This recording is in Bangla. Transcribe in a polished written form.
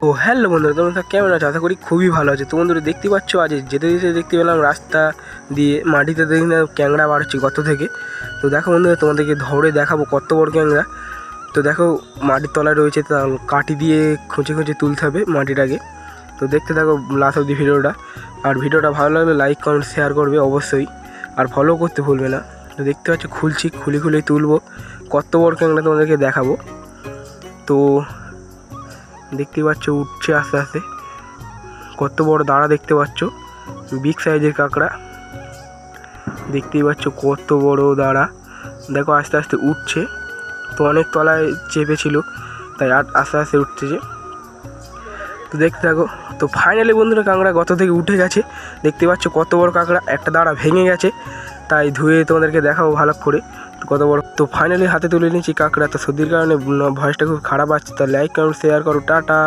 ও হ্যালো বন্ধুরা, তোমরা কেমন আছো? আশা করি খুবই ভালো আছে। তো বন্ধুরা দেখতে পাচ্ছ, আজ যেতে যেতে দেখতে পেলাম রাস্তা দিয়ে মাটিতে দেখি না ক্যাংড়া বাড়ছে গত থেকে। তো দেখো বন্ধুরা, তোমাদেরকে ধরে দেখাবো কত বড় ক্যাংড়া। তো দেখো মাটির তলায় রয়েছে, তা কাঠি দিয়ে খুঁচে খুঁচে তুলতে হবে মাটিটাকে। তো দেখতে থাকো লাস্ট অবধি ভিডিওটা। আর ভিডিওটা ভালো লাগলে লাইক কমেন্ট শেয়ার করবে অবশ্যই, আর ফলো করতে ভুলবে না। তো দেখতে পাচ্ছ খুলে তুলবো, কত বড় ক্যাংড়া তোমাদেরকে দেখাবো। তো দেখতে পাচ্ছ উঠছে আস্তে আস্তে, কত বড় দাঁড়া দেখতে পাচ্ছ, বিগ সাইজের কাঁকড়া দেখতেই পাচ্ছ, কত বড় দাঁড়া। দেখো আস্তে আস্তে উঠছে, তো অনেক তলায় চেপেছিল তাই আস্তে আস্তে উঠতেছে। তো দেখতে থাকো। তো ফাইনালি বন্ধুরা কাঁকড়া গত থেকে উঠে গেছে, দেখতে পাচ্ছ কত বড় কাঁকড়া। একটা দাঁড়া ভেঙে গেছে, তাই ধুয়ে তোমাদেরকে দেখাবো ভালো করে তো কত বড়। তো ফাইনালি হাতে তুলে নিয়েছি কাঁকড়া। তো সর্দির কারণে ভয়েসটা খুব খারাপ আসছে, তো লাইক কমেন্ট শেয়ার করো, টাটা।